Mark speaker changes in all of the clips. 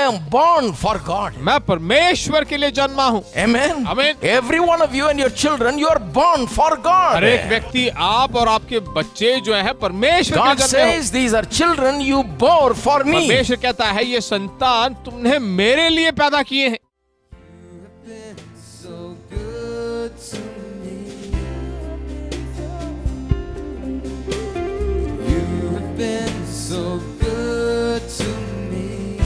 Speaker 1: am born for God.
Speaker 2: मैं परमेश्वर के लिए जन्मा हूँ.
Speaker 1: Amen.
Speaker 2: Amen.
Speaker 1: Every one of you and your children, you are born for God.
Speaker 2: हर एक व्यक्ति, आप और आपके बच्चे जो है परमेश्वर के
Speaker 1: God
Speaker 2: लिए जन्मे हो.
Speaker 1: says, these are children you bore for me.
Speaker 2: परमेश्वर कहता है ये संतान तुमने मेरे लिए पैदा किए हैं.
Speaker 3: So good to me.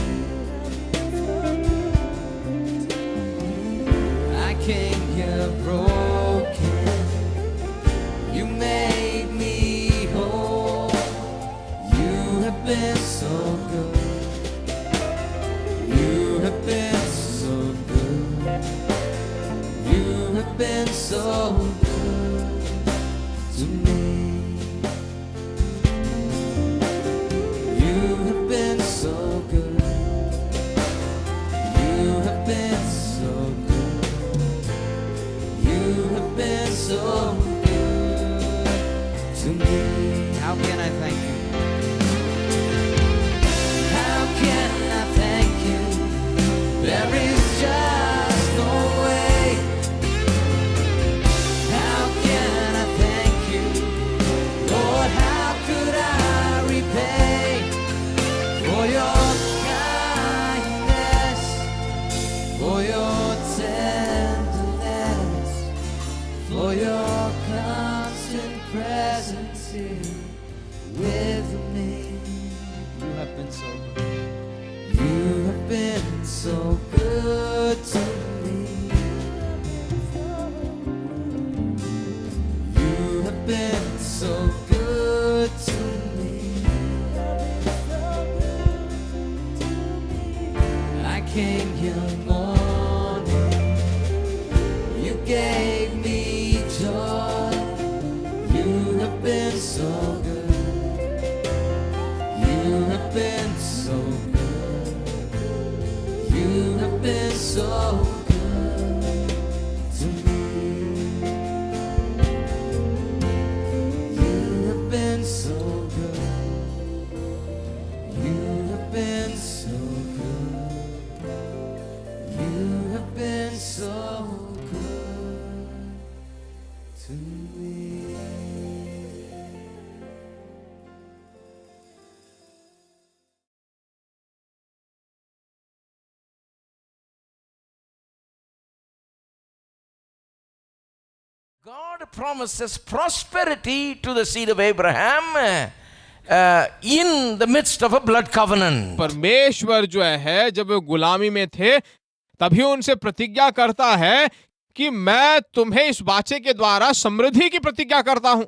Speaker 3: I came here broken. You made me whole. You have been so good. You have been so good. You have been so good to me. So good. You have been so good. You have been so good to me. How can I thank you? How can I thank you? There is just no way. How can I thank you? Lord, how could I repay for your kindness, for your tenderness, for your constant presence here with me. You have been so good. You have been so good to me. You have been so good to me. I came here morning. You gave me joy. You have been so good. You have been so good. You have been so good to me. You have been so good. You have been so good. You have been so good to me.
Speaker 1: God promises prosperity to the seed of Abraham in the midst of a blood covenant.
Speaker 2: परमेश्वर जो है जब वे गुलामी में थे तभी उनसे प्रतिज्ञा करता है कि मैं तुम्हें इस वाचे के द्वारा समृद्धि की प्रतिज्ञा करता हूं.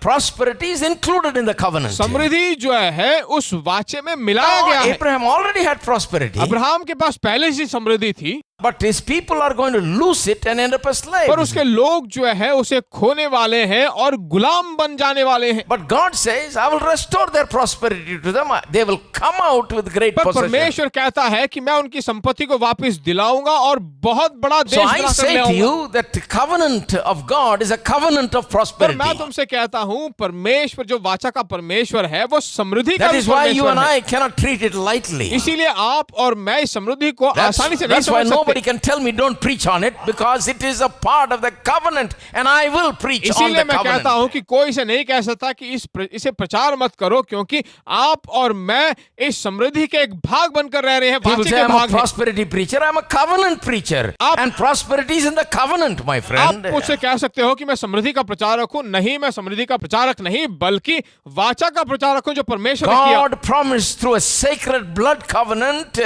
Speaker 1: Prosperity is included in the covenant.
Speaker 2: समृद्धि जो है उस वाचे में मिलाया गया है.
Speaker 1: Abraham already had prosperity.
Speaker 2: Abraham के पास पहले से समृद्धि थी.
Speaker 1: But his people are going to lose it and end up as slaves.
Speaker 2: पर उसके लोग जो है उसे खोने वाले हैं और गुलाम बन जाने वाले हैं.
Speaker 1: But God says, I will restore their prosperity to them. They will come out with great
Speaker 2: पर
Speaker 1: possession.
Speaker 2: परमेश्वर कहता है कि मैं उनकी संपत्ति को वापस दिलाऊंगा और बहुत बड़ा देश
Speaker 1: So I
Speaker 2: बनाकर
Speaker 1: say
Speaker 2: ले
Speaker 1: to
Speaker 2: आऊंगा.
Speaker 1: you that the covenant of God is a covenant of
Speaker 2: पर
Speaker 1: prosperity.
Speaker 2: मैं तुमसे कहता हूं परमेश्वर जो वाचा का परमेश्वर है वो समृद्धि का
Speaker 1: That
Speaker 2: भी
Speaker 1: is why you
Speaker 2: परमेश्वर
Speaker 1: and
Speaker 2: है.
Speaker 1: I cannot treat it lightly.
Speaker 2: इसीलिए आप और मैं इस समृद्धि को आसानी से नहीं
Speaker 1: That's why
Speaker 2: समझ
Speaker 1: nobody
Speaker 2: सकते.
Speaker 1: can tell me don't preach on it, because it is a part of the covenant and I will preach on
Speaker 2: इसीलिए
Speaker 1: the
Speaker 2: मैं कहता
Speaker 1: covenant.
Speaker 2: हूं कि कोई इसे नहीं कह सकता कि इसे प्रचार मत करो क्योंकि आप और मैं इस समृद्धि के एक भाग बनकर रह रहे हैं.
Speaker 1: People
Speaker 2: वाचे
Speaker 1: say
Speaker 2: के
Speaker 1: I'm a
Speaker 2: भाग हैं.
Speaker 1: prosperity preacher. I'm a covenant preacher. And prosperity is in the covenant, my friend.
Speaker 2: आप मुझसे कह सकते हो कि मैं समृद्धि का प्रचारक हूं. नहीं, मैं समृद्धि का प्रचारक नहीं बल्कि वाचा का प्रचारक हूं जो परमेश्वर ने किया.
Speaker 1: God promised through a sacred blood covenant,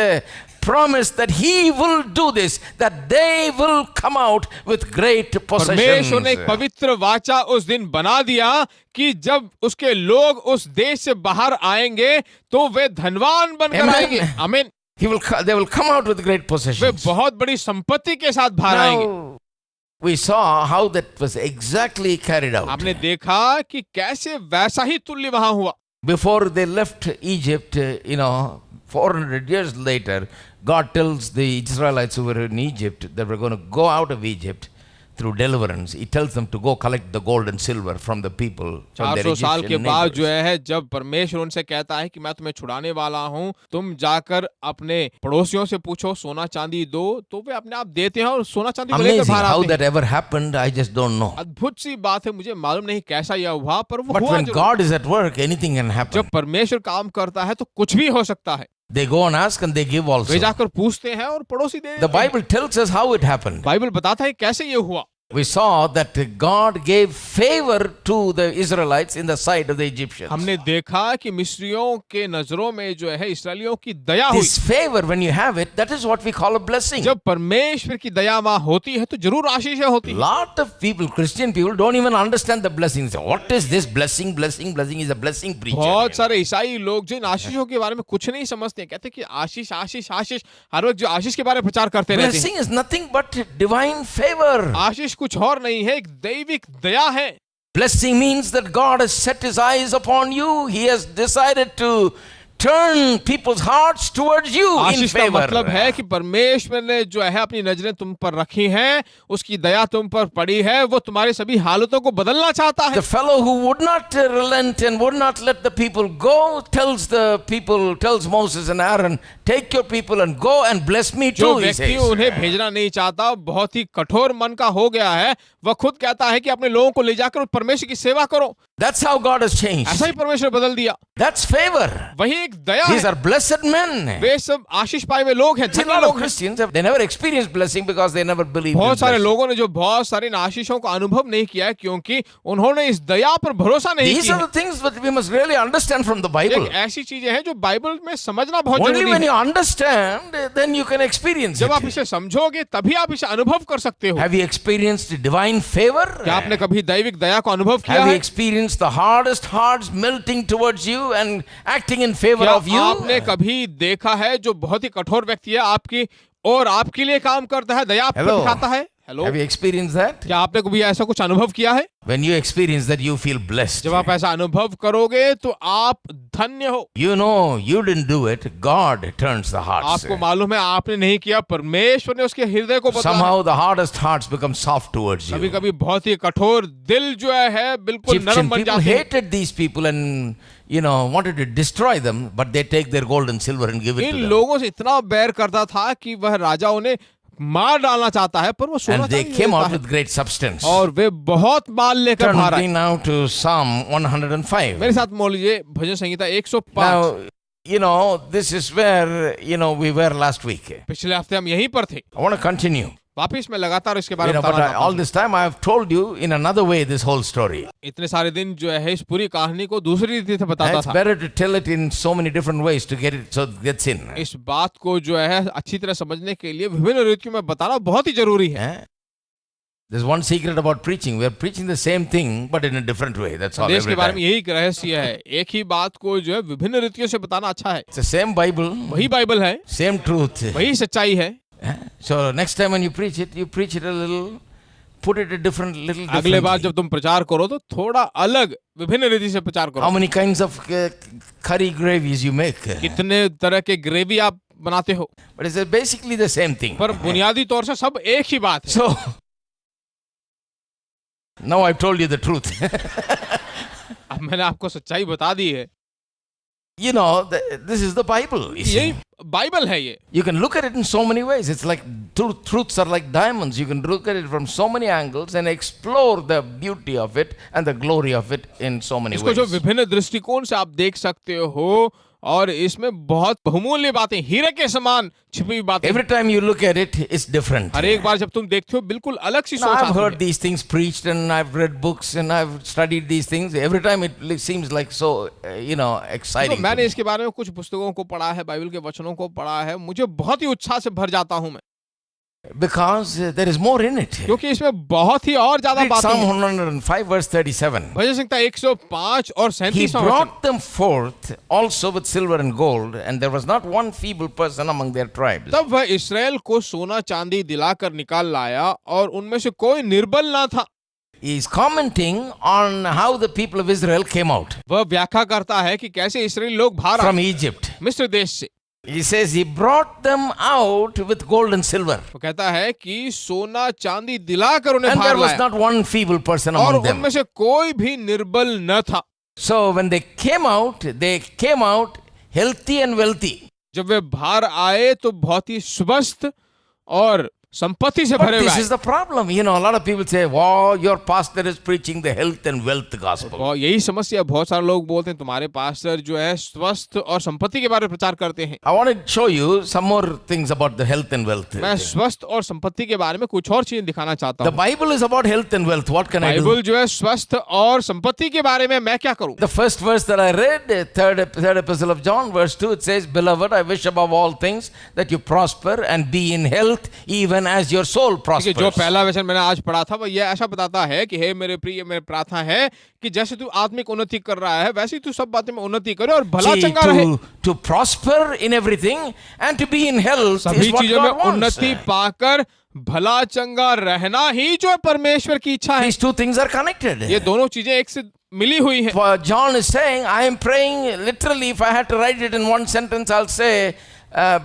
Speaker 1: promised that He will do this, that they will come out with great possessions.
Speaker 2: परमेश्वर ने एक पवित्र वाचा उस दिन बना दिया कि जब उसके लोग उस देश से बाहर आएंगे तो वे धनवान बनकर आएंगे. आमीन.
Speaker 1: They will come out with great
Speaker 2: way
Speaker 1: possessions.
Speaker 2: बहुत बड़ी संपत्ति के साथ बाहर आएंगे.
Speaker 1: Now, we saw how that was exactly carried out.
Speaker 2: आपने देखा कि कैसे वैसा ही तुल्य वहां हुआ.
Speaker 1: Before they left Egypt, 400 years later, God tells the Israelites who were in Egypt that we're going to go out of Egypt. through deliverance, he tells them to go collect the gold and silver from the people, from their
Speaker 2: 400 साल के
Speaker 1: Egyptian
Speaker 2: बाद
Speaker 1: neighbors.
Speaker 2: जो है जब परमेश्वर उनसे कहता है कि मैं तुम्हें छुड़ाने वाला हूँ, तुम जाकर अपने पड़ोसियों से पूछो सोना चांदी दो, तो वे अपने आप देते हैं और सोना चांदी को लेकर
Speaker 1: Amazing
Speaker 2: बाहर
Speaker 1: how
Speaker 2: आते हैं।
Speaker 1: that ever happened, I just don't know.
Speaker 2: अद्भुत सी बात है, मुझे मालूम नहीं कैसा यह हुआ, पर वो
Speaker 1: But
Speaker 2: हुआ
Speaker 1: when
Speaker 2: जरूर।
Speaker 1: God is at work, anything can happen.
Speaker 2: जब परमेश्वर काम करता है तो कुछ भी हो सकता है।
Speaker 1: They go and ask and they give also.
Speaker 2: वे जाकर पूछते हैं और पड़ोसी दे
Speaker 1: The
Speaker 2: देते हैं।
Speaker 1: Bible tells us how it happened.
Speaker 2: Bible बताता है कैसे ये हुआ।
Speaker 1: We saw that God gave favor to the Israelites in the sight of the Egyptians.
Speaker 2: हमने देखा कि मिस्रियों के नजरों में जो है इस्राएलियों की दया हुई।
Speaker 1: This favor, when you have it, that is what we call a blessing.
Speaker 2: जब परमेश्वर की दया वहां होती है तो जरूर आशीष होती है।
Speaker 1: Lot of people, Christian people, don't even understand the blessing. They say, what is this blessing? Blessing, blessing is a blessing preacher.
Speaker 2: बहुत सारे ईसाई लोग जो इन आशीषों के बारे में कुछ नहीं समझते, कहते कि आशीष आशीष आशीष, हर वक्त जो आशीष के बारे में प्रचार करते रहते हैं।
Speaker 1: Blessing is nothing but divine favor.
Speaker 2: आशीष कुछ और नहीं है, एक दैविक दया है।
Speaker 1: Blessing means that God has set his eyes upon you. He has decided to turn people's hearts towards you in
Speaker 2: आशीष का
Speaker 1: favor.
Speaker 2: मतलब है कि परमेश्वर ने जो है अपनी नजरें तुम पर रखी हैं, उसकी दया तुम पर पड़ी है, वो तुम्हारी सभी हालतों को बदलना चाहता है।
Speaker 1: The fellow who would not relent and would not let the people go tells Moses and Aaron, take your people and go and bless me
Speaker 2: जो
Speaker 1: too, he
Speaker 2: व्यक्ति
Speaker 1: says.
Speaker 2: उन्हें भेजना नहीं चाहता, बहुत ही कठोर मन का हो गया है, वह खुद कहता है कि अपने लोगों को ले जाकर परमेश्वर की सेवा करो।
Speaker 1: That's how God has changed.
Speaker 2: ऐसा ही परमेश्वर बदल दिया।
Speaker 1: That's favor.
Speaker 2: वही एक दया
Speaker 1: These
Speaker 2: है।
Speaker 1: are blessed men.
Speaker 2: वे सब आशीष पाए हुए लोग हैं,
Speaker 1: See, a
Speaker 2: धन्य
Speaker 1: lot of
Speaker 2: लोग हैं।
Speaker 1: Christians, they never experienced blessing because they never believed in
Speaker 2: बहुत सारे
Speaker 1: blessing.
Speaker 2: लोगों ने जो बहुत सारे इन आशीषों का अनुभव नहीं किया है, क्योंकि उन्होंने इस दया पर भरोसा नहीं
Speaker 1: These
Speaker 2: किया
Speaker 1: are the things that we must really understand from the Bible.
Speaker 2: एक ऐसी चीजें हैं जो बाइबल में समझना बहुत
Speaker 1: Only
Speaker 2: जरूरी
Speaker 1: when
Speaker 2: है।
Speaker 1: you understand, then you can experience
Speaker 2: जब आप
Speaker 1: it.
Speaker 2: इसे समझोगे तभी आप इसे अनुभव कर सकते हो।
Speaker 1: Have you experienced divine favor?
Speaker 2: क्या आपने कभी दैविक दया को अनुभव किया
Speaker 1: Have you
Speaker 2: है?
Speaker 1: experienced the hardest hearts melting towards you and acting in favor
Speaker 2: क्या
Speaker 1: of you?
Speaker 2: आपने कभी देखा है जो बहुत ही कठोर व्यक्ति है आपकी और आपके लिए काम करता है, दया आप पर
Speaker 1: Hello.
Speaker 2: दिखाता है? Hello,
Speaker 1: Have you experienced that?
Speaker 2: क्या आपने कभी ऐसा कुछ अनुभव किया है?
Speaker 1: When you experience that, you feel blessed.
Speaker 2: जब आप ऐसा अनुभव करोगे तो आप धन्य हो।
Speaker 1: You know you didn't do it. God turns the hearts.
Speaker 2: आपको मालूम है आपने नहीं किया, परमेश्वर ने उसके हृदय को बदला है।
Speaker 1: Somehow the hardest hearts become soft towards
Speaker 2: कभी
Speaker 1: you.
Speaker 2: कभी बहुत ही कठोर दिल जो है बिल्कुल नरम
Speaker 1: Egyptian
Speaker 2: बन
Speaker 1: people
Speaker 2: जाते हैं।
Speaker 1: hated these people and wanted to destroy them, but they take their gold and silver and give it
Speaker 2: in
Speaker 1: to them.
Speaker 2: लोगों से इतना बैर करता था कि वह राजा उन्हें मार डालना चाहता है, पर वो सोना
Speaker 1: And they
Speaker 2: चांदी
Speaker 1: came
Speaker 2: देता
Speaker 1: out
Speaker 2: है
Speaker 1: with great substance.
Speaker 2: और वे बहुत माल लेकर
Speaker 1: Turn
Speaker 2: बाहर
Speaker 1: with
Speaker 2: आए।
Speaker 1: me now to Psalm 105.
Speaker 2: मेरे साथ मोल लीजिए भजन संहिता 105।
Speaker 1: Now, this is where, we were last week.
Speaker 2: पिछले हफ्ते हम यहीं पर थे,
Speaker 1: I want to continue.
Speaker 2: वापिस मैं लगातार इसके बारे में
Speaker 1: But
Speaker 2: बताना चाहता
Speaker 1: all
Speaker 2: हूं।
Speaker 1: this time I have told you in another way this whole story.
Speaker 2: इतने सारे दिन जो है इस पूरी कहानी को दूसरी रीति से बताता
Speaker 1: It's
Speaker 2: था।
Speaker 1: better to tell it in so many different ways to get it so it gets in.
Speaker 2: इस बात को जो है अच्छी तरह समझने के लिए विभिन्न रीतियों में बताना बहुत ही जरूरी है।
Speaker 1: Eh? There's one secret about preaching. We are preaching the same thing but in a different way. That's all.
Speaker 2: संदेश
Speaker 1: Every
Speaker 2: के बारे
Speaker 1: time.
Speaker 2: में यही एक रहस्य है, एक ही बात को जो है विभिन्न रीतियों से बताना अच्छा है।
Speaker 1: It's the same Bible,
Speaker 2: वही बाइबल है,
Speaker 1: same truth.
Speaker 2: वही सच्चाई है।
Speaker 1: Eh? So next time when you preach it a little, put it a little
Speaker 2: अगले बार
Speaker 1: differently.
Speaker 2: जब तुम प्रचार करो तो थोड़ा अलग विभिन्न रीति से प्रचार
Speaker 1: How
Speaker 2: करो।
Speaker 1: many kinds of curry gravies you make?
Speaker 2: कितने तरह के ग्रेवी आप बनाते हो,
Speaker 1: But it's basically the same thing.
Speaker 2: पर बुनियादी तौर से सब एक ही बात है।
Speaker 1: So, now I've told you the truth.
Speaker 2: अब मैंने आपको सच्चाई बता दी है।
Speaker 1: This is the Bible. You see.
Speaker 2: यही बाइबल है ये।
Speaker 1: You can look at it in so many ways. It's like truths are like diamonds. You can look at it from so many angles and explore the beauty of it and the glory of it in so many
Speaker 2: इसको जो
Speaker 1: ways.
Speaker 2: विभिन्न दृष्टिकोण से आप देख सकते हो और इसमें बहुत बहुमूल्य बातें, हीरे के समान छिपी हुई बातें।
Speaker 1: Every time you look at it, it's different.
Speaker 2: हर एक बार जब तुम देखते हो बिल्कुल अलग सी
Speaker 1: Now,
Speaker 2: सोच
Speaker 1: I've
Speaker 2: आती
Speaker 1: heard
Speaker 2: है।
Speaker 1: these things preached and I've read books and I've studied these things. Every time it seems like so,
Speaker 2: तो
Speaker 1: exciting. to
Speaker 2: मैंने
Speaker 1: me.
Speaker 2: इसके बारे में कुछ पुस्तकों को पढ़ा है, बाइबल के वचनों को पढ़ा है, मुझे बहुत ही उत्साह से भर जाता हूं मैं,
Speaker 1: Because there is more in it.
Speaker 2: क्योंकि इसमें बहुत ही और ज्यादा
Speaker 1: Read
Speaker 2: बातें
Speaker 1: Psalm
Speaker 2: हैं।
Speaker 1: 105 verse 37.
Speaker 2: भजन संहिता 105 और
Speaker 1: He
Speaker 2: 37वां वचन।
Speaker 1: brought them forth also with silver and gold, and there was not one feeble person among their tribes.
Speaker 2: तब वह इस्राएल को सोना चांदी दिलाकर निकाल लाया और उनमें से कोई निर्बल ना था।
Speaker 1: He is commenting on how the people of Israel came out
Speaker 2: वह व्याख्या करता है कि कैसे इस्राएली लोग बाहर
Speaker 1: from
Speaker 2: आए
Speaker 1: Egypt.
Speaker 2: मिस्र देश से।
Speaker 1: He says he brought them out with gold and silver.
Speaker 2: वो कहता है कि सोना चांदी दिलाकर उन्हें
Speaker 1: And
Speaker 2: बाहर
Speaker 1: there was
Speaker 2: लाया
Speaker 1: not one feeble person
Speaker 2: और
Speaker 1: among them.
Speaker 2: उनमें से कोई भी निर्बल न था।
Speaker 1: So when they came out healthy and wealthy.
Speaker 2: जब वे बाहर आए तो बहुत ही स्वस्थ और संपत्ति से
Speaker 1: But
Speaker 2: भरे हुए
Speaker 1: this
Speaker 2: आए।
Speaker 1: is the problem. You know, a lot of people say, wow, your pastor is preaching the health and wealth gospel.
Speaker 2: और यही समस्या, बहुत सारे लोग बोलते हैं तुम्हारे पास्टर जो है स्वस्थ और संपत्ति के बारे में प्रचार करते हैं।
Speaker 1: I want to show you some more things about the health and wealth.
Speaker 2: मैं स्वस्थ और संपत्ति के बारे में कुछ और चीज दिखाना चाहता
Speaker 1: The
Speaker 2: हूँ।
Speaker 1: Bible is about health and wealth. What can I do?
Speaker 2: Bible जो है स्वस्थ और संपत्ति के बारे में मैं क्या करूँ?
Speaker 1: The first verse that I read, third epistle of John, verse 2, it says, Beloved, I wish above all things that you prosper and be in health, even as your soul
Speaker 2: जो
Speaker 1: prospers.
Speaker 2: पहला वचन मैंने आज पढ़ा था वो ये ऐसा बताता है कि हे मेरे प्रिय, मेरे प्रार्थना है कि जैसे तू आत्मिक उन्नति कर रहा है वैसे ही तू सब बातें में उन्नति करे और भला
Speaker 1: See,
Speaker 2: चंगा रहे।
Speaker 1: to prosper in everything and to be in health
Speaker 2: सभी
Speaker 1: is what
Speaker 2: चीजों में
Speaker 1: God wants.
Speaker 2: उन्नति पाकर भला चंगा रहना ही जो है परमेश्वर की इच्छा है।
Speaker 1: These two things are connected.
Speaker 2: ये दोनों चीजें एक से मिली हुई हैं।
Speaker 1: For John is saying, I am praying, literally, if I had to write it in one sentence, I'll say,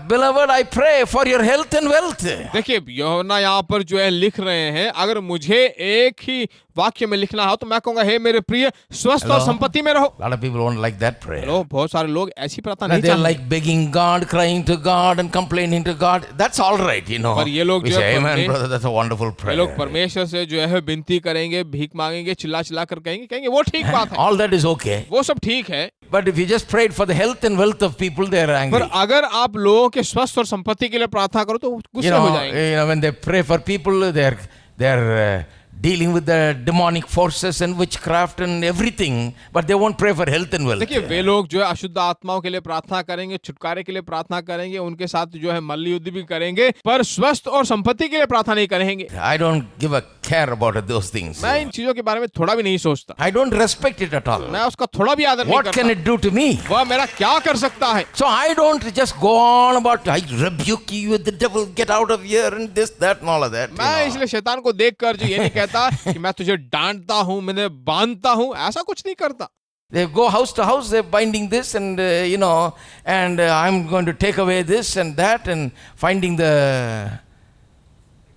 Speaker 1: Beloved, I pray for your health and wealth.
Speaker 2: देखिए यूहन्ना यहाँ पर जो है लिख रहे हैं, अगर मुझे एक ही वाक्य में लिखना हो तो मैं कहूंगा हे मेरे प्रिय स्वस्थ और संपत्ति में रहो।
Speaker 1: A lot of people won't like that prayer.
Speaker 2: Hello, बहुत सारे लोग ऐसी प्रार्थना नहीं
Speaker 1: They're
Speaker 2: चाहते।
Speaker 1: like begging God, crying to God and complaining to God. That's all right, you know.
Speaker 2: पर ये लोग
Speaker 1: We
Speaker 2: जो
Speaker 1: say,
Speaker 2: है
Speaker 1: Amen, brother, that's a wonderful
Speaker 2: ये लोग
Speaker 1: prayer.
Speaker 2: परमेश्वर से जो है विनती करेंगे, भीख मांगेंगे, चिल्ला चिल्ला कर कहेंगे वो ठीक बात है,
Speaker 1: All that is okay.
Speaker 2: वो सब ठीक है।
Speaker 1: But if you just prayed for the health and wealth of people, they're
Speaker 2: पर
Speaker 1: angry.
Speaker 2: अगर आप लोगों के स्वस्थ और संपत्ति के लिए प्रार्थना करो तो गुस्से हो जाएंगे।
Speaker 1: When they pray for people, they're dealing with the demonic forces and witchcraft and everything, but they won't pray for health and wealth.
Speaker 2: देखिए वे लोग जो है अशुद्ध आत्माओं के लिए प्रार्थना करेंगे, छुटकारे के लिए प्रार्थना करेंगे, उनके साथ जो है मल्ल युद्ध भी करेंगे, पर स्वस्थ और संपत्ति के लिए प्रार्थना नहीं करेंगे।
Speaker 1: I don't give a care about those things.
Speaker 2: मैं इन चीजों के बारे में थोड़ा भी नहीं सोचता,
Speaker 1: I don't respect it at all.
Speaker 2: मैं उसका थोड़ा भी आदर नहीं
Speaker 1: What can
Speaker 2: करता।
Speaker 1: it do to me?
Speaker 2: वह मेरा क्या कर सकता है?
Speaker 1: So I don't just go on about, I rebuke you, the devil, get out of here, and this, that, and all of that.
Speaker 2: मैं इसलिए शैतान को देखकर जो ये नहीं कहता कि मैं तुझे डांटता हूँ, मैं बांधता हूँ, ऐसा कुछ नहीं करता।
Speaker 1: They go house to house, they're binding this and, and I'm going to take away this and that and finding the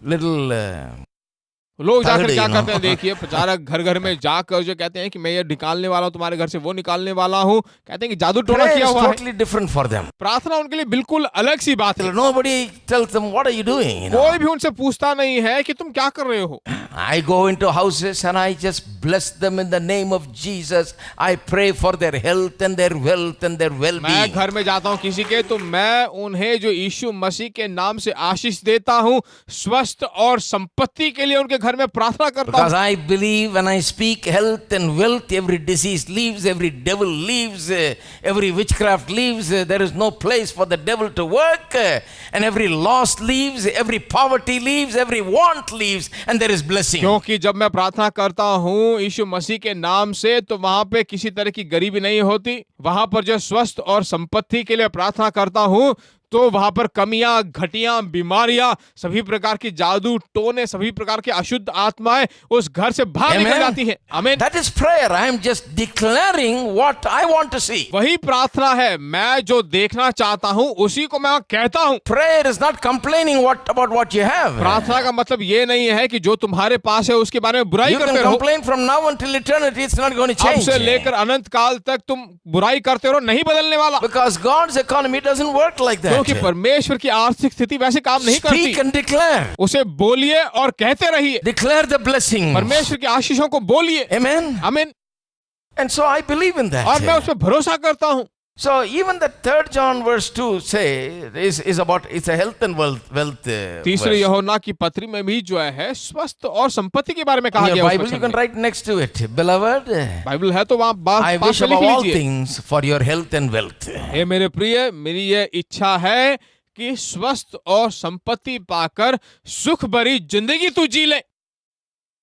Speaker 1: little...
Speaker 2: लोग जाकर
Speaker 1: Third,
Speaker 2: क्या
Speaker 1: you know.
Speaker 2: करते हैं, देखिए प्रचारक घर घर में जाकर जो कहते हैं कि मैं ये निकालने वाला हूँ, तुम्हारे घर से वो निकालने वाला हूँ, कहते हैं कि जादू टोना
Speaker 1: Prayer
Speaker 2: किया
Speaker 1: is
Speaker 2: हुआ है।
Speaker 1: totally different for them.
Speaker 2: प्रार्थना उनके लिए बिल्कुल अलग सी बात है।
Speaker 1: Nobody tells them, what are you doing?
Speaker 2: कोई भी उनसे पूछता नहीं है कि तुम क्या कर रहे हो।
Speaker 1: I go into houses and I just bless them in the name of Jesus. I pray for their health and their wealth and their
Speaker 2: मैं
Speaker 1: well-being.
Speaker 2: घर में जाता हूँ किसी के तो मैं उन्हें जो यीशु मसीह के नाम से आशीष देता हूँ, स्वस्थ और संपत्ति के लिए उनके घर में प्रार्थना करता
Speaker 1: Because
Speaker 2: हूँ।
Speaker 1: I believe when I speak health and wealth, every disease leaves, every devil leaves, every witchcraft leaves, there is no place for the devil to work, and every loss leaves, every poverty leaves, every want leaves, and there is blessing.
Speaker 2: क्योंकि जब मैं प्रार्थना करता हूँ यीशु मसीह के नाम से तो वहां पे किसी तरह की गरीबी नहीं होती, वहां पर जो स्वस्थ और संपत्ति के लिए प्रार्थना करता हूँ तो वहां पर कमियां, घटियां, बीमारियां, सभी प्रकार की जादू टोने, सभी प्रकार की अशुद्ध आत्माएं उस घर से बाहर निकल जाती हैं। आमीन।
Speaker 1: That is prayer. I am just declaring what I want to see.
Speaker 2: वही प्रार्थना है, मैं जो देखना चाहता हूँ उसी को मैं कहता हूँ।
Speaker 1: Prayer is not complaining about what you have.
Speaker 2: प्रार्थना का मतलब ये नहीं है कि जो तुम्हारे पास है उसके बारे में बुराई
Speaker 1: You
Speaker 2: करते
Speaker 1: can
Speaker 2: रहो।
Speaker 1: complain from now until eternity. It's not going to
Speaker 2: अब
Speaker 1: change.
Speaker 2: से लेकर अनंत काल तक तुम बुराई करते रहो, नहीं बदलने वाला।
Speaker 1: Because God's economy doesn't work like that.
Speaker 2: क्योंकि परमेश्वर की आर्थिक स्थिति वैसे काम नहीं करती।
Speaker 1: Speak and declare.
Speaker 2: उसे बोलिए और कहते रहिए।
Speaker 1: Declare the blessing.
Speaker 2: परमेश्वर की आशीषों को बोलिए।
Speaker 1: Amen.
Speaker 2: आमीन।
Speaker 1: And so I believe in that.
Speaker 2: और मैं उस पर भरोसा करता हूँ।
Speaker 1: So even the 3rd John verse 2 say is about it's a health and wealth.
Speaker 2: तीसरे
Speaker 1: verse.
Speaker 2: यूहन्ना की पत्री में भी जो है स्वस्थ और संपत्ति के बारे में कहा
Speaker 1: In
Speaker 2: गया
Speaker 1: your
Speaker 2: है।
Speaker 1: Bible you can write next to it, Beloved,
Speaker 2: Bible है तो वहाँ
Speaker 1: I
Speaker 2: पास
Speaker 1: wish
Speaker 2: में लिख
Speaker 1: above all
Speaker 2: लीजिए।
Speaker 1: things for your health and wealth.
Speaker 2: हे मेरे प्रिय, मेरी ये इच्छा है कि स्वस्थ और संपत्ति पाकर सुख भरी जिंदगी तू जी ले।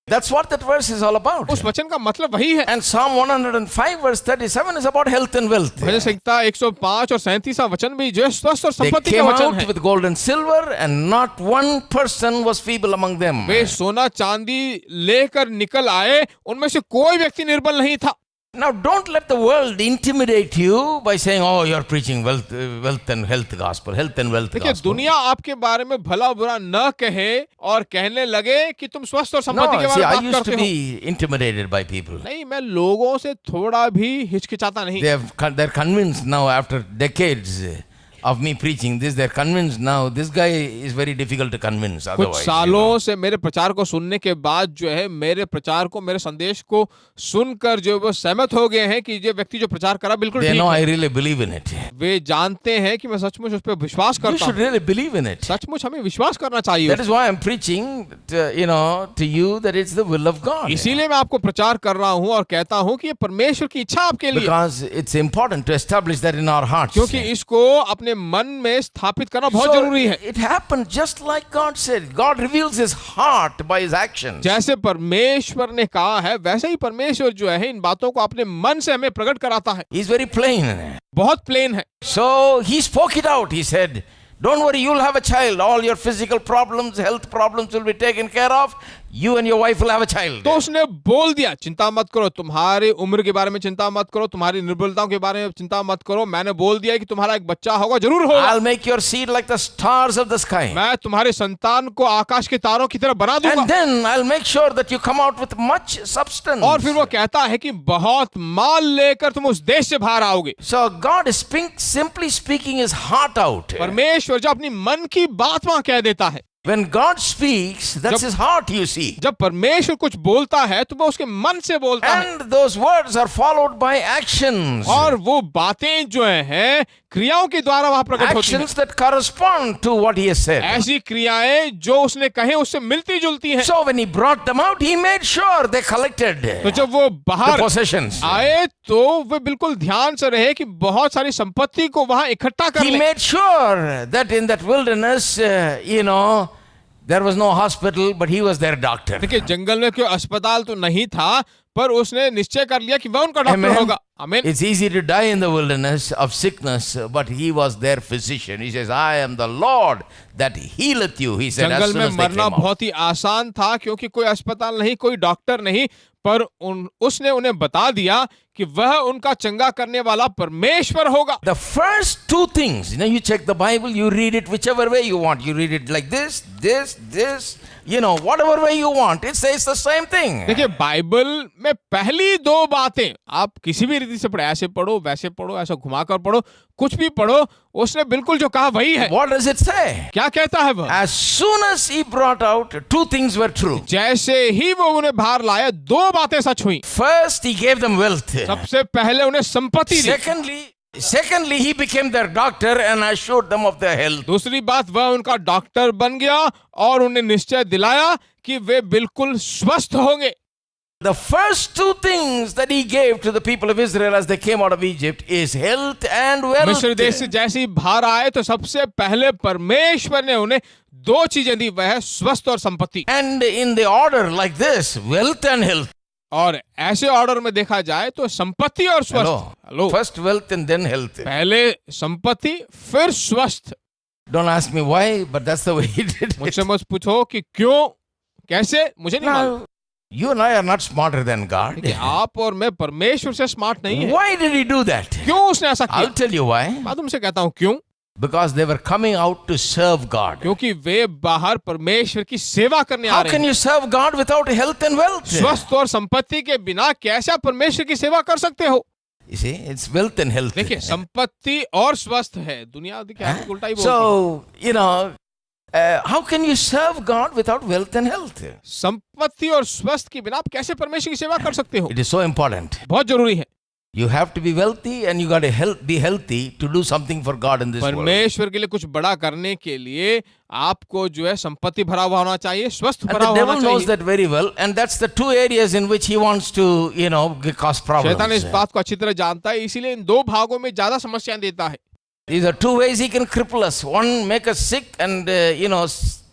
Speaker 1: That's what that verse is all about.
Speaker 2: उस वचन का मतलब वही है।
Speaker 1: And Psalm 105 verse 37 is about health and wealth.
Speaker 2: भजन संहिता 105 और 37 वचन भी जो है स्वस्थ और
Speaker 1: They
Speaker 2: संपत्ति का
Speaker 1: came
Speaker 2: वचन
Speaker 1: out
Speaker 2: है।
Speaker 1: with gold and silver and not one person was feeble among them.
Speaker 2: वे सोना चांदी लेकर निकल आए, उनमें से कोई व्यक्ति निर्बल नहीं था।
Speaker 1: Now, don't let the world intimidate you by saying, "Oh, you're preaching wealth and health gospel, health and wealth
Speaker 2: देखिए
Speaker 1: gospel."
Speaker 2: दुनिया आपके बारे में भला बुरा न कहे और कहने लगे कि तुम स्वस्थ और
Speaker 1: No,
Speaker 2: संपत्ति के
Speaker 1: see,
Speaker 2: बारे
Speaker 1: I
Speaker 2: में बात
Speaker 1: used
Speaker 2: करते
Speaker 1: to
Speaker 2: हो।
Speaker 1: be intimidated by people.
Speaker 2: नहीं, मैं लोगों से थोड़ा भी हिचकिचाता नहीं।
Speaker 1: They're convinced now after decades of me preaching this. They're convinced now this guy is very difficult to convince.
Speaker 2: कुछ
Speaker 1: Otherwise,
Speaker 2: सालों से मेरे प्रचार को सुनने के बाद जो है मेरे प्रचार को, मेरे संदेश को सुनकर जो वो सहमत हो गए हैं कि ये व्यक्ति जो प्रचार करा बिल्कुल
Speaker 1: they
Speaker 2: ठीक
Speaker 1: know
Speaker 2: है।
Speaker 1: I really believe in it.
Speaker 2: वे जानते हैं कि मैं सचमुच उस पर विश्वास
Speaker 1: You
Speaker 2: करता
Speaker 1: should
Speaker 2: हूँ।
Speaker 1: really believe in it.
Speaker 2: सचमुच हमें विश्वास करना चाहिए।
Speaker 1: That is why I'm preaching, to you that it's the will of God.
Speaker 2: इसीलिए मैं आपको प्रचार कर रहा हूँ और कहता हूँ कि ये परमेश्वर की इच्छा आपके लिए,
Speaker 1: Because it's important to establish that in our hearts.
Speaker 2: क्योंकि इसको अपने मन में स्थापित करना बहुत
Speaker 1: So,
Speaker 2: जरूरी है।
Speaker 1: it happened just like God said. God reveals his heart by his actions.
Speaker 2: जैसे परमेश्वर ने कहा है वैसे ही परमेश्वर जो है इन बातों को अपने मन से हमें प्रकट कराता है।
Speaker 1: He's very plain.
Speaker 2: बहुत प्लेन है।
Speaker 1: So he spoke it out. He said, "Don't worry, you'll have a child. All your physical problems, health problems will be taken care of. You and your wife will have a child."
Speaker 2: तो उसने बोल दिया, चिंता मत करो, तुम्हारी उम्र के बारे में चिंता मत करो, तुम्हारी निर्बलताओं के बारे में चिंता मत करो। मैंने बोल दिया कि तुम्हारा एक बच्चा होगा, जरूर होगा।
Speaker 1: I'll make your seed like the stars of the sky.
Speaker 2: मैं तुम्हारे संतान को आकाश के तारों की तरह बना दूंगा।
Speaker 1: And then I'll make sure that you come out with much substance.
Speaker 2: और फिर वो कहता है कि बहुत माल लेकर तुम उस देश से बाहर आओगे।
Speaker 1: So God is simply speaking his heart out.
Speaker 2: परमेश्वर जो अपनी मन की बात वहां कह देता है।
Speaker 1: When God speaks, that's his heart, you see.
Speaker 2: जब परमेश्वर कुछ बोलता है तो वो उसके मन से बोलता है।
Speaker 1: And those words are followed by actions.
Speaker 2: और वो बातें जो हैं क्रियाओं के द्वारा वहां प्रकट होती हैं।
Speaker 1: Actions that correspond to what he has said.
Speaker 2: ऐसी क्रियाएं जो उसने कहे उससे मिलती जुलती हैं।
Speaker 1: So when he brought them out, he made sure they collected
Speaker 2: तो जब वो
Speaker 1: the
Speaker 2: बाहर
Speaker 1: possessions.
Speaker 2: आए तो वे बिल्कुल ध्यान से रहे कि बहुत सारी संपत्ति को वहां इकट्ठा कर
Speaker 1: He
Speaker 2: लें।
Speaker 1: made sure that in that wilderness, there was no hospital, but he was their doctor.
Speaker 2: देखिए जंगल में कोई अस्पताल तो नहीं था पर उसने निश्चय कर लिया कि वह उनका डॉक्टर
Speaker 1: Amen.
Speaker 2: होगा। आमीन।
Speaker 1: It's easy to die in the wilderness of sickness, but he was their physician. He says, "I am the Lord that healeth you." He said, as
Speaker 2: jungle
Speaker 1: soon
Speaker 2: में
Speaker 1: as they
Speaker 2: मरना
Speaker 1: came out.
Speaker 2: बहुत ही आसान था क्योंकि कोई अस्पताल नहीं, कोई डॉक्टर नहीं, पर उसने उन्हें बता दिया कि वह उनका चंगा करने वाला परमेश्वर होगा।
Speaker 1: The first two things, you check the Bible, you read it whichever way you want. You read it like this, whatever way you want. It says the same thing.
Speaker 2: देखिए बाइबल में पहली दो बातें आप किसी भी रीति से पढ़ो, ऐसे पढ़ो, वैसे पढ़ो, ऐसा घुमाकर पढ़ो, कुछ भी पढ़ो, उसने बिल्कुल जो कहा वही है।
Speaker 1: What does it say?
Speaker 2: क्या कहता है वह?
Speaker 1: As soon as he brought out, two things were true.
Speaker 2: जैसे ही वो उन्हें बाहर लाया दो बातें सच हुई।
Speaker 1: First, he gave them wealth.
Speaker 2: सबसे पहले उन्हें संपत्ति दी।
Speaker 1: Secondly, he became their doctor and assured them of their health.
Speaker 2: दूसरी बात वह उनका डॉक्टर बन गया और उन्हें निश्चय दिलाया कि वे बिल्कुल स्वस्थ होंगे।
Speaker 1: The first two things that he gave to the people of Israel as they came out of Egypt is health and wealth.
Speaker 2: मिस्र देश से जैसे ही बाहर आए तो सबसे पहले परमेश्वर ने उन्हें दो चीजें दी, वह है स्वस्थ और संपत्ति।
Speaker 1: And in the order like this, wealth and health.
Speaker 2: और ऐसे ऑर्डर में देखा जाए तो संपत्ति और स्वस्थ। Hello,
Speaker 1: First wealth and then health.
Speaker 2: पहले संपत्ति फिर स्वस्थ।
Speaker 1: Don't ask me why, but that's the way he did it.
Speaker 2: मुझसे मत पूछो कि क्यों, कैसे, मुझे नहीं मालूम।
Speaker 1: Now, you and I are not smarter than God.
Speaker 2: कि आप और मैं परमेश्वर से स्मार्ट नहीं है।
Speaker 1: Why did he do that?
Speaker 2: क्यों उसने ऐसा
Speaker 1: I'll
Speaker 2: किया?
Speaker 1: tell you why.
Speaker 2: मैं तुमसे कहता हूँ क्यों।
Speaker 1: Because they were coming out to serve God.
Speaker 2: क्योंकि वे बाहर परमेश्वर की सेवा करने आ
Speaker 1: How
Speaker 2: रहे
Speaker 1: can
Speaker 2: हैं।
Speaker 1: you serve God without health and wealth?
Speaker 2: स्वस्थ और संपत्ति के बिना कैसे आप परमेश्वर की सेवा कर सकते हो?
Speaker 1: You see, it's wealth and health.
Speaker 2: देखिए संपत्ति और स्वस्थ है, दुनिया क्या है, उल्टा ही बोलती है।
Speaker 1: So, how can you serve God without wealth and health?
Speaker 2: संपत्ति और स्वस्थ के बिना आप कैसे परमेश्वर की सेवा कर सकते हो?
Speaker 1: It is so important.
Speaker 2: बहुत जरूरी है।
Speaker 1: You have to be wealthy and you got to be healthy to do something for God in this world.
Speaker 2: परमेश्वर के लिए कुछ बड़ा करने के लिए आपको जो है संपत्ति भरा हुआ होना चाहिए, स्वस्थ
Speaker 1: And
Speaker 2: भरा
Speaker 1: the
Speaker 2: हुआ होना
Speaker 1: devil knows
Speaker 2: चाहिए।
Speaker 1: that very well, and that's the two areas in which he wants to, cause
Speaker 2: शैतान इस
Speaker 1: problems.
Speaker 2: बात को अच्छी तरह जानता है, इसीलिए इन दो भागों में ज्यादा समस्याएं देता है।
Speaker 1: These are two ways he can cripple us. One, make us sick and,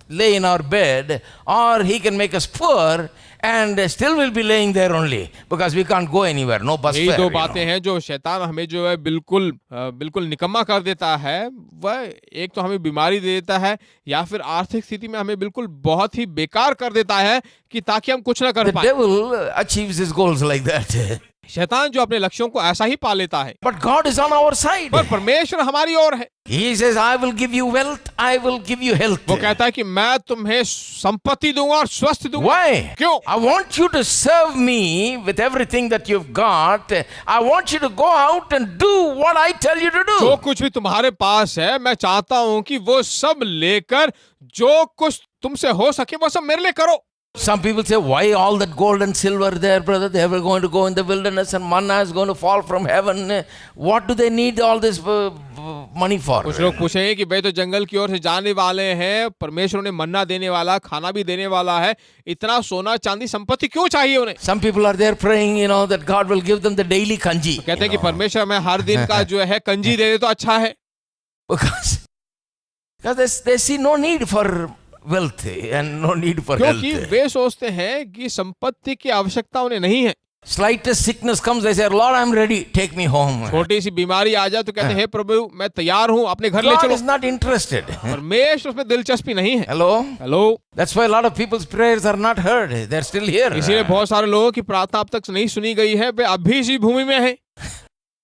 Speaker 1: lay in our bed, or he can make us poor and still will be laying there only because we can't go anywhere, no bus
Speaker 2: यही
Speaker 1: fare.
Speaker 2: दो बातें हैं जो शैतान हमें जो है बिल्कुल निकम्मा कर देता है। वह एक तो हमें बीमारी दे देता है या फिर आर्थिक स्थिति में हमें बिल्कुल बहुत ही बेकार कर देता है कि ताकि हम कुछ ना कर
Speaker 1: The
Speaker 2: पाए।
Speaker 1: devil achieves his goals like that.
Speaker 2: शैतान जो अपने लक्ष्यों को ऐसा ही पा लेता है,
Speaker 1: But God is on our side.
Speaker 2: पर परमेश्वर हमारी ओर है।
Speaker 1: He says, I will give you wealth, I will give you health.
Speaker 2: वो कहता है कि मैं तुम्हें संपत्ति दूंगा और स्वस्थ दूंगा।
Speaker 1: Why?
Speaker 2: क्यों?
Speaker 1: I want you to serve me with everything that you've got. I want you to go out and do what I tell you to
Speaker 2: जो
Speaker 1: do.
Speaker 2: कुछ भी तुम्हारे पास है, मैं चाहता हूं कि वो सब लेकर जो कुछ तुमसे हो सके वो सब मेरे लिए करो।
Speaker 1: Some people say, why all that gold and silver there, brother? They were going to go in the wilderness and manna is going to fall from heaven. What do they need all this money for?
Speaker 2: कुछ लोग पूछेंगे कि भाई तो जंगल की ओर से जाने वाले हैं, परमेश्वर उन्हें मन्ना देने वाला, खाना भी देने वाला है, इतना सोना चांदी संपत्ति क्यों चाहिए उन्हें?
Speaker 1: Some people are there praying, that God will give them the daily kanji.
Speaker 2: कहते हैं कि परमेश्वर हमें हर दिन का जो है कंजी दे दे तो अच्छा है।
Speaker 1: Because they see no need for wealth and no need for
Speaker 2: क्योंकि
Speaker 1: health.
Speaker 2: वे सोचते हैं कि संपत्ति की आवश्यकता उन्हें नहीं है।
Speaker 1: Slightest sickness comes, they say, Lord, I'm ready, take me home.
Speaker 2: छोटी सी बीमारी आ जाए तो कहते हैं हे प्रभु मैं तैयार हूँ, अपने घर ले
Speaker 1: God
Speaker 2: चलो।
Speaker 1: is not interested.
Speaker 2: परमेश्वर उसमें दिलचस्पी नहीं है।
Speaker 1: Hello?
Speaker 2: Hello,
Speaker 1: That's why a lot of people's prayers are not heard. They're still here.
Speaker 2: इसीलिए बहुत सारे लोगों की प्रार्थना अब तक नहीं सुनी गई है, वे अभी इसी भूमि में हैं।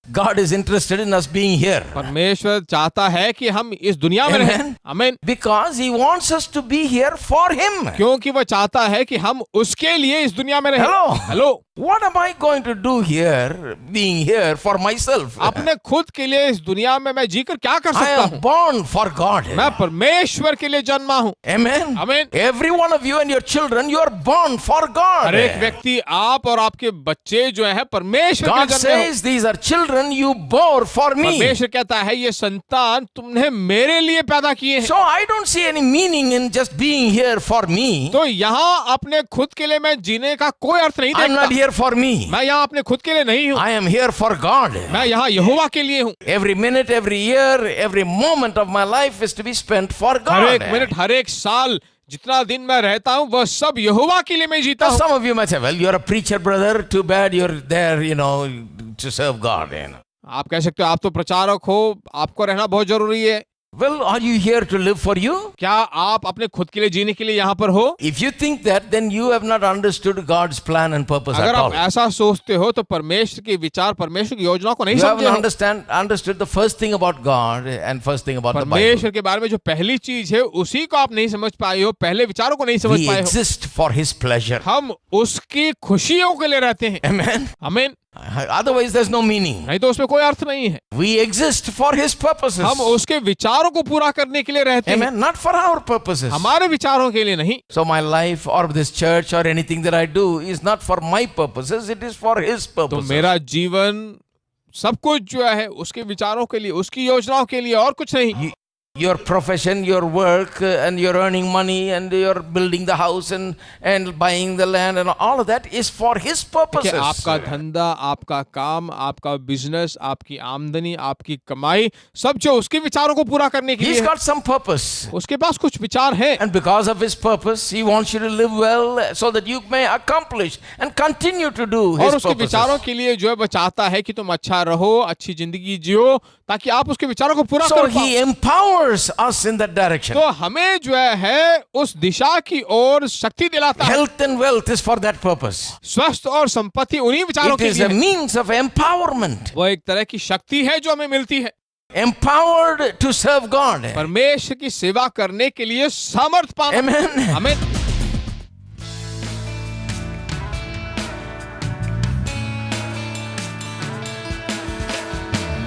Speaker 1: God is interested in us being here.
Speaker 2: परमेश्वर चाहता है कि हम इस दुनिया में रहें।
Speaker 1: Amen.
Speaker 2: आमीन।
Speaker 1: Because He wants us to be here for Him.
Speaker 2: क्योंकि वह चाहता है कि हम उसके लिए इस दुनिया में रहें।
Speaker 1: Hello.
Speaker 2: Hello,
Speaker 1: What am I going to do here, being here for myself?
Speaker 2: अपने खुद के लिए इस दुनिया में मैं जीकर क्या कर
Speaker 1: I
Speaker 2: सकता
Speaker 1: am
Speaker 2: हूँ?
Speaker 1: born for God.
Speaker 2: मैं परमेश्वर के लिए जन्मा हूँ।
Speaker 1: Amen.
Speaker 2: आमीन।
Speaker 1: Every one of you and your children, you are born for God.
Speaker 2: हर एक व्यक्ति, आप और आपके बच्चे जो है परमेश्वर के
Speaker 1: God
Speaker 2: लिए जन्मे हो।
Speaker 1: says, these are children you bore for me.
Speaker 2: परमेश्वर कहता है ये संतान तुमने मेरे लिए पैदा किए हैं।
Speaker 1: So I don't see any meaning in just being here for me.
Speaker 2: तो यहाँ अपने खुद के लिए मैं जीने का कोई अर्थ नहीं
Speaker 1: I'm not
Speaker 2: देखता।
Speaker 1: here for me.
Speaker 2: मैं यहाँ अपने खुद के लिए नहीं हूँ,
Speaker 1: I am here for God.
Speaker 2: मैं यहाँ यहोवा के लिए हूँ।
Speaker 1: Every minute, every year, every moment of my life is to be spent for
Speaker 2: her
Speaker 1: God.
Speaker 2: एक मिनट, हर एक साल, जितना दिन मैं रहता हूँ वह सब यहोवा के लिए मैं जीता
Speaker 1: Now,
Speaker 2: हूँ।
Speaker 1: some of you might say, well, you're a preacher, brother. Too bad you're there, to serve God.
Speaker 2: आप कह सकते हो आप तो प्रचारक हो, आपको रहना बहुत जरूरी है।
Speaker 1: Well, are you here to live for you?
Speaker 2: क्या आप अपने खुद के लिए जीने के लिए यहाँ पर हो?
Speaker 1: If you think that, then you have not understood God's plan and purpose
Speaker 2: अगर
Speaker 1: at
Speaker 2: आप
Speaker 1: all.
Speaker 2: ऐसा सोचते हो तो परमेश्वर के विचार, परमेश्वर की योजना को नहीं
Speaker 1: You haven't
Speaker 2: समझे हो।
Speaker 1: understood the first thing about God and first thing about the Bible.
Speaker 2: परमेश्वर के बारे में जो पहली चीज है उसी को आप नहीं समझ पाए हो, पहले विचारों को नहीं समझ
Speaker 1: We
Speaker 2: पाए हो।
Speaker 1: exist for His pleasure.
Speaker 2: हम उसकी खुशियों के लिए रहते हैं।
Speaker 1: Amen.
Speaker 2: आमीन।
Speaker 1: Otherwise, there's no meaning.
Speaker 2: नहीं तो उसमें कोई अर्थ नहीं है।
Speaker 1: We exist for His purposes.
Speaker 2: हम उसके विचारों को पूरा करने के लिए रहते हैं,
Speaker 1: Amen. Not for our purposes.
Speaker 2: हमारे विचारों के लिए नहीं।
Speaker 1: So my life or this church or anything that I do is not for my purposes. It is for His
Speaker 2: तो
Speaker 1: purposes.
Speaker 2: मेरा जीवन सब कुछ जो है उसके विचारों के लिए, उसकी योजनाओं के लिए और कुछ नहीं।
Speaker 1: Your profession, your work, and you're earning money, and you're building the house and buying the land, and all of that is for His purposes.
Speaker 2: कि आपका धंधा, आपका काम, आपका बिजनेस, आपकी आमदनी, आपकी कमाई, सब जो उसके विचारों को पूरा करने के लिए
Speaker 1: He's
Speaker 2: है।
Speaker 1: got some purpose.
Speaker 2: उसके पास कुछ विचार है
Speaker 1: And because of His purpose, He wants you to live well so that you may accomplish and continue to do His
Speaker 2: और उसके विचारों
Speaker 1: purposes.
Speaker 2: के लिए जो है वो चाहता है कि तुम अच्छा रहो, अच्छी जिंदगी जियो, ताकि आप उसके विचारों को पूरा
Speaker 1: So
Speaker 2: कर
Speaker 1: He
Speaker 2: पाओ।
Speaker 1: empowers us in that direction.
Speaker 2: तो हमें जो है उस दिशा की ओर शक्ति दिलाता है।
Speaker 1: Health and wealth is for that purpose.
Speaker 2: स्वस्थ और संपत्ति उन्हीं विचारों
Speaker 1: It
Speaker 2: के
Speaker 1: is
Speaker 2: लिए
Speaker 1: a
Speaker 2: है।
Speaker 1: means of empowerment.
Speaker 2: वो एक तरह की शक्ति है जो हमें मिलती है,
Speaker 1: Empowered to serve God.
Speaker 2: परमेश्वर की सेवा करने के लिए सामर्थ पाना।
Speaker 1: Amen.
Speaker 2: हमें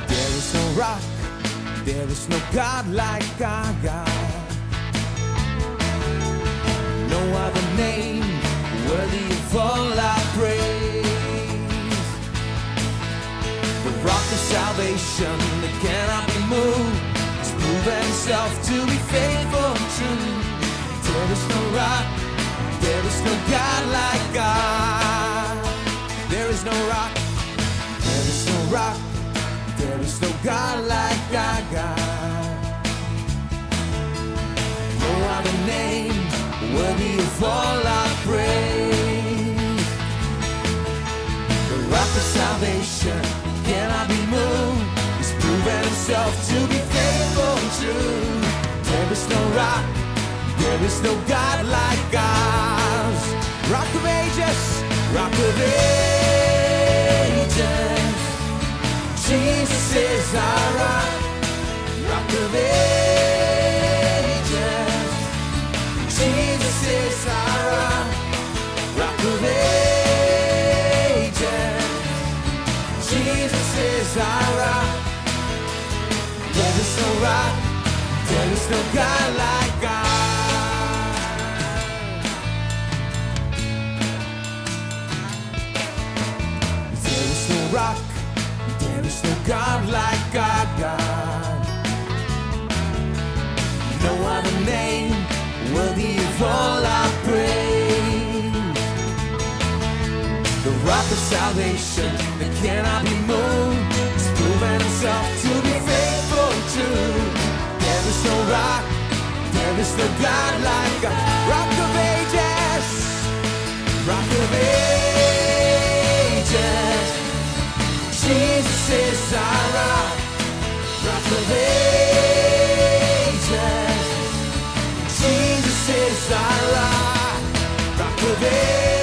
Speaker 3: There is no rock, there is no God like our God. No other name worthy of all our praise. The rock of salvation that cannot be moved has proven Himself to be faithful and true. There is no rock, there is no God like God. There is no rock, there is no rock. There is no God like our God. No other name worthy of all our praise. The rock of salvation cannot be moved. He's proven Himself to be faithful and true. There is no rock, there is no God like ours. Rock of ages, rock of ages. Jesus is our rock, rock of ages. Jesus is our rock, rock of ages. Jesus is our rock. There is no rock, there is no God like God. There is no rock, there is no God like God, God. No other name worthy of all our praise. The rock of salvation that cannot be moved has proven himself to be faithful and true. There is no rock, there is no God like God. Rock of ages, rock of ages. Jesus is our rock, rock of ages. Jesus is our rock, rock of ages.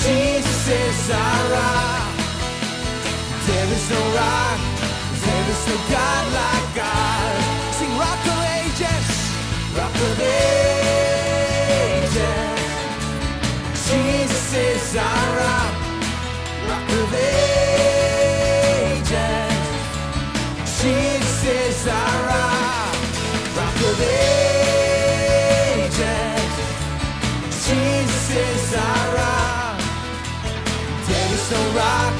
Speaker 3: Jesus is our rock. There is no rock, there is no God like God. Sing rock of ages, rock of ages. Jesus is our rock, rock of ages. Jesus is our rock, rock of ages. Jesus is our rock. There is no rock,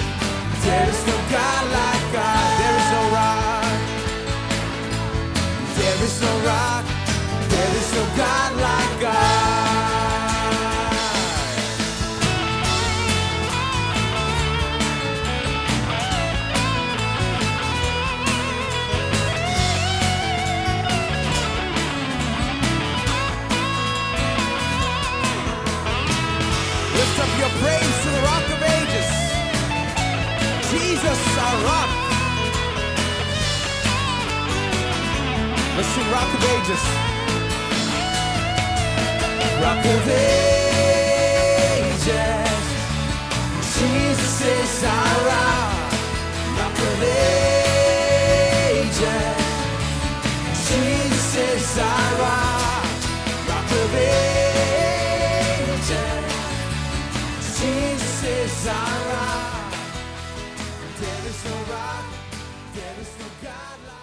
Speaker 3: there is no God like God. There is no rock, there is no rock, there is no God like God. Lift up your praise to the rock of ages. Jesus, our rock. Let's sing rock of ages. Rock of ages. Jesus is our rock. Rock of ages. Jesus is our rock. Rock of ages. Jesus is our rock. There is no rock, there is no God like